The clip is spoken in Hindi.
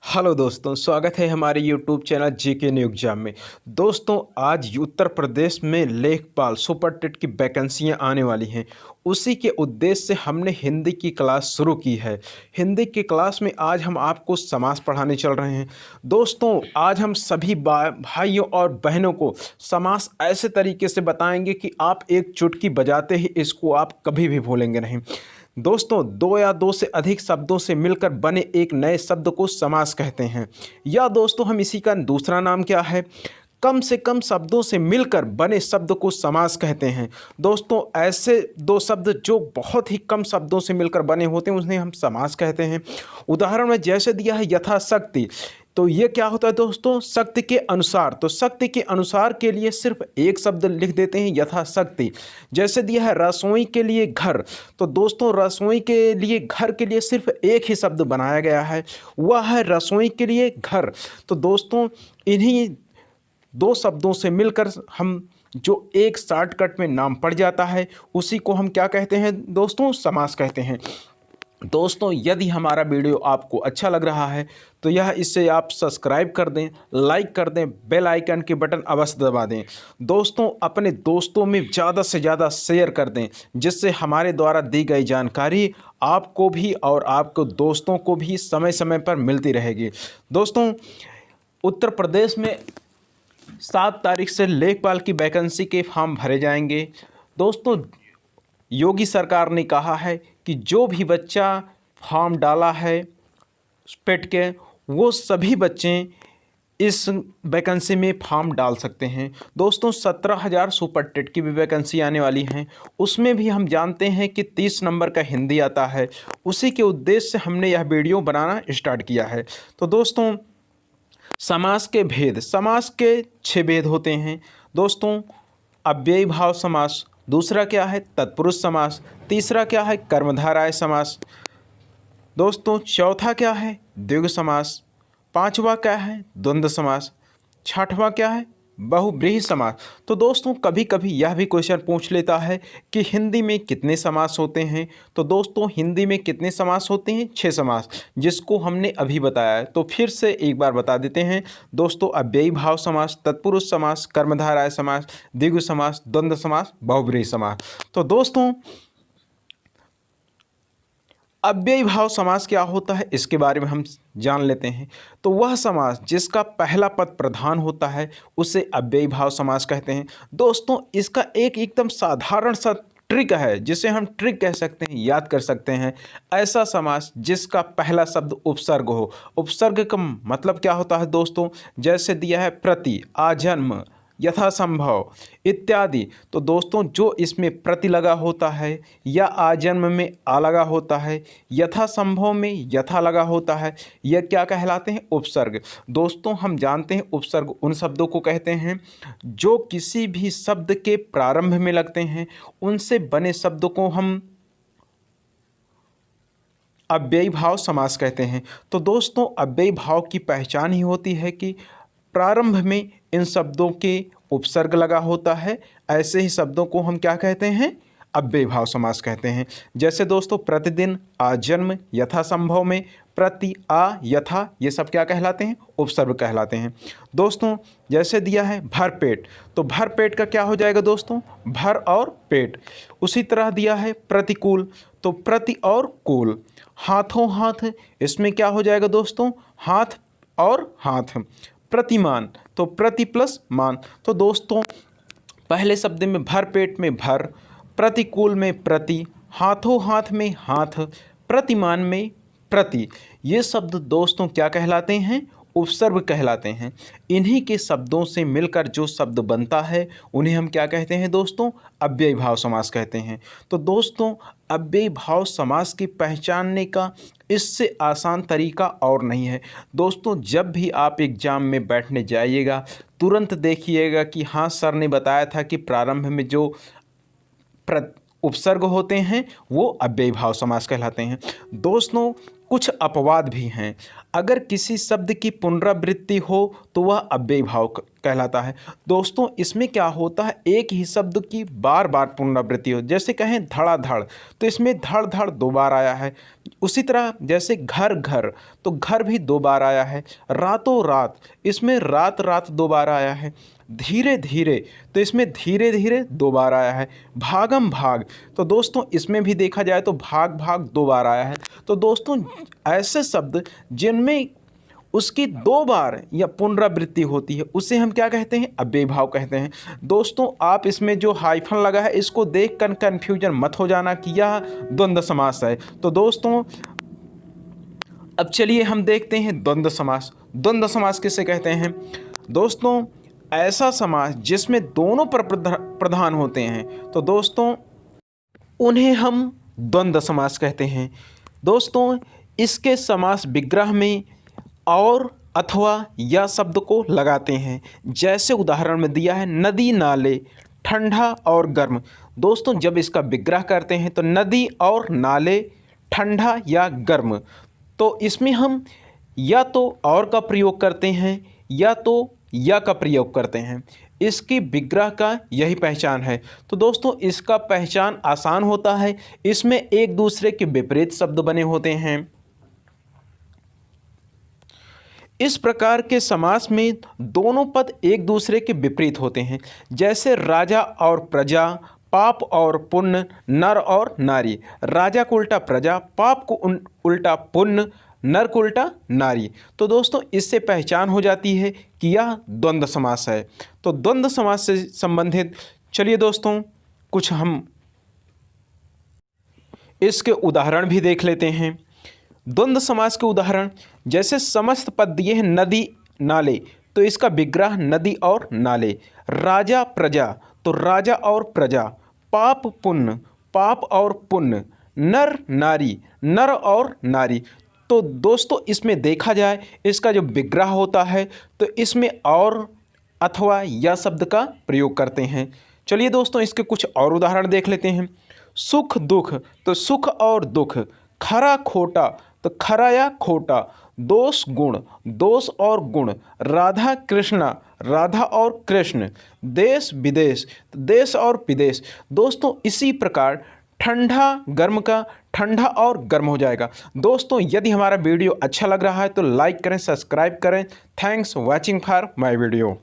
हेलो दोस्तों, स्वागत है हमारे YouTube channel GK new exam में। दोस्तों, आज उत्तर प्रदेश में लेखपाल सुपर टेट की वैकेंसियां आने वाली हैं। उसी के उद्देश्य से हमने हिंदी की क्लास शुरू की है। हिंदी की क्लास में आज हम आपको समास पढ़ाने चल रहे हैं। दोस्तों, आज हम सभी भाइयों और बहनों को समास ऐसे तरीके से बताएंगे कि आप एक चुटकी बजाते ही इसको आप कभी भी भूलेंगे नहीं। दोस्तों, दो या दो से अधिक शब्दों से मिलकर बने एक नए शब्द को समास कहते हैं। या दोस्तों, हम इसी का दूसरा नाम क्या है? कम से कम शब्दों से मिलकर बने शब्द को समास कहते हैं। दोस्तों, ऐसे दो शब्द जो बहुत ही कम शब्दों से मिलकर बने होते हैं उन्हें हम समास कहते हैं। उदाहरण में जैसे दिया है यथाशक्ति, तो ये क्या होता है दोस्तों? शक्ति के अनुसार। तो शक्ति के अनुसार के लिए सिर्फ एक शब्द लिख देते हैं, यथाशक्ति। जैसे दिया है रसोई के लिए घर, तो दोस्तों रसोई के लिए घर के लिए सिर्फ एक ही शब्द बनाया गया है, वह है रसोई के लिए घर। तो दोस्तों, इन्हीं दो शब्दों से मिलकर हम जो एक शॉर्टकट में नाम पड़ जाता है उसी को हम क्या कहते हैं दोस्तों? समास कहते हैं। दोस्तों, यदि हमारा वीडियो आपको अच्छा लग रहा है तो इसे आप सब्सक्राइब कर दें, लाइक कर दें, बेल आइकन के बटन अवश्य दबा दें। दोस्तों, अपने दोस्तों में ज़्यादा से ज़्यादा शेयर कर दें, जिससे हमारे द्वारा दी गई जानकारी आपको भी और आपके दोस्तों को भी समय समय पर मिलती रहेगी। दोस्तों, उत्तर प्रदेश में 7 तारीख से लेखपाल की वैकेंसी के फॉर्म भरे जाएंगे। दोस्तों, योगी सरकार ने कहा है कि जो भी बच्चा फॉर्म डाला है पेट के, वो सभी बच्चे इस वैकेंसी में फॉर्म डाल सकते हैं। दोस्तों, 17,000 सुपर टेट की भी वैकेंसी आने वाली हैं। उसमें भी हम जानते हैं कि 30 नंबर का हिंदी आता है। उसी के उद्देश्य से हमने यह वीडियो बनाना स्टार्ट किया है। तो दोस्तों, समास के भेद, समास के 6 भेद होते हैं। दोस्तों, अव्ययी भाव समास, दूसरा क्या है? तत्पुरुष समास, तीसरा क्या है? कर्मधारय समास। दोस्तों, चौथा क्या है? द्विगु समास, पांचवा क्या है? द्वंद्व समास, छठवां क्या है? बहुब्रीहि समास। तो दोस्तों, कभी कभी यह भी क्वेश्चन पूछ लेता है कि हिंदी में कितने समास होते हैं। तो दोस्तों, हिंदी में कितने समास होते हैं? 6 समास, जिसको हमने अभी बताया है। तो फिर से एक बार बता देते हैं दोस्तों। अव्ययी भाव समास, तत्पुरुष समास, कर्मधारय समास, द्विगु समास, द्वंद्व समास, बहुब्रीहि समास। तो दोस्तों, अव्ययी भाव समास क्या होता है इसके बारे में हम जान लेते हैं। तो वह समास जिसका पहला पद प्रधान होता है उसे अव्ययी भाव समास कहते हैं। दोस्तों, इसका एक एकदम साधारण सा ट्रिक है, जिसे हम ट्रिक कह सकते हैं, याद कर सकते हैं। ऐसा समास जिसका पहला शब्द उपसर्ग हो। उपसर्ग का मतलब क्या होता है दोस्तों? जैसे दिया है प्रति, आजन्म, यथासंभव इत्यादि। तो दोस्तों, जो इसमें प्रति लगा होता है या आजन्म में आ लगा होता है, यथासंभव में यथा लगा होता है, यह क्या कहलाते हैं? उपसर्ग। दोस्तों, हम जानते हैं उपसर्ग उन शब्दों को कहते हैं जो किसी भी शब्द के प्रारंभ में लगते हैं। उनसे बने शब्द को हम अव्ययी भाव समास कहते हैं। तो दोस्तों, अव्ययी भाव की पहचान ही होती है कि प्रारंभ में इन शब्दों के उपसर्ग लगा होता है। ऐसे ही शब्दों को हम क्या कहते हैं? अव्ययी भाव समास कहते हैं। जैसे दोस्तों, प्रतिदिन, आजन्म, यथासंभव में प्रति, आ, यथा, ये सब क्या कहलाते हैं? उपसर्ग कहलाते हैं। दोस्तों, जैसे दिया है भरपेट, तो भरपेट का क्या हो जाएगा दोस्तों? भर और पेट। उसी तरह दिया है प्रतिकूल, तो प्रति और कूल। हाथों हाथ, इसमें क्या हो जाएगा दोस्तों? हाथ और हाथ। प्रतिमान, तो प्रति प्लस मान। तो दोस्तों, पहले शब्द में भर पेट में भर, प्रतिकूल में प्रति, हाथों हाथ में हाथ, प्रतिमान में प्रति। ये शब्द दोस्तों क्या कहलाते हैं? उपसर्ग कहलाते हैं। इन्हीं के शब्दों से मिलकर जो शब्द बनता है उन्हें हम क्या कहते हैं दोस्तों? अव्ययी भाव समास कहते हैं। तो दोस्तों, अव्ययी भाव समास की पहचानने का इससे आसान तरीका और नहीं है। दोस्तों, जब भी आप एग्ज़ाम में बैठने जाइएगा, तुरंत देखिएगा कि हाँ, सर ने बताया था कि प्रारंभ में जो उपसर्ग होते हैं वो अव्ययी भाव समास कहलाते हैं। दोस्तों, कुछ अपवाद भी हैं। अगर किसी शब्द की पुनरावृत्ति हो तो वह अव्ययी भाव कहलाता है। दोस्तों इसमें क्या होता है, एक ही शब्द की बार बार पुनरावृत्ति हो, जैसे कहें धड़ाधड़ तो इसमें धड़ धड़ 2 बार आया है। उसी तरह जैसे घर घर तो घर भी 2 बार आया है। रातों रात इसमें रात रात 2 बार आया है। धीरे धीरे तो इसमें धीरे धीरे 2 बार आया है। भागम भाग तो दोस्तों इसमें भी देखा जाए तो भाग भाग 2 बार आया है। तो दोस्तों ऐसे शब्द जिनमें उसकी 2 बार या पुनरावृत्ति होती है उसे हम क्या कहते हैं, अव्ययी भाव कहते हैं। दोस्तों आप इसमें जो हाइफन लगा है इसको देख कर कन्फ्यूजन मत हो जाना कि यह द्वंद्व समास है। तो दोस्तों अब चलिए हम देखते हैं द्वंद्व समास। द्वंद्व समास किसे कहते हैं? दोस्तों ऐसा समास जिसमें दोनों पर प्रधान होते हैं तो दोस्तों उन्हें हम द्वंद्व समास कहते हैं। दोस्तों इसके समास विग्रह में और अथवा या शब्द को लगाते हैं। जैसे उदाहरण में दिया है नदी नाले, ठंडा और गर्म। दोस्तों जब इसका विग्रह करते हैं तो नदी और नाले, ठंडा या गर्म, तो इसमें हम या तो और का प्रयोग करते हैं या तो या का प्रयोग करते हैं। इसकी विग्रह का यही पहचान है। तो दोस्तों इसका पहचान आसान होता है, इसमें एक दूसरे के विपरीत शब्द बने होते हैं। इस प्रकार के समास में दोनों पद एक दूसरे के विपरीत होते हैं। जैसे राजा और प्रजा, पाप और पुण्य, नर और नारी। राजा को उल्टा प्रजा, पाप को उल्टा पुण्य, नर को उल्टा नारी। तो दोस्तों इससे पहचान हो जाती है कि यह द्वंद्व समास है। तो द्वंद्व समास से संबंधित चलिए दोस्तों कुछ हम इसके उदाहरण भी देख लेते हैं। द्वंद्व समास के उदाहरण जैसे समस्त पद दिए हैं नदी नाले तो इसका विग्रह नदी और नाले। राजा प्रजा तो राजा और प्रजा। पाप पुण्य, पाप और पुण्य। नर नारी, नर और नारी। तो दोस्तों इसमें देखा जाए इसका जो विग्रह होता है तो इसमें और अथवा या शब्द का प्रयोग करते हैं। चलिए दोस्तों इसके कुछ और उदाहरण देख लेते हैं। सुख दुख तो सुख और दुख। खरा खोटा तो खरा या खोटा। दोष गुण, दोष और गुण। राधा कृष्णा, राधा और कृष्ण। देश विदेश, देश और विदेश। दोस्तों इसी प्रकार ठंडा गर्म का ठंडा और गर्म हो जाएगा। दोस्तों यदि हमारा वीडियो अच्छा लग रहा है तो लाइक करें, सब्सक्राइब करें। Thanks watching for my video.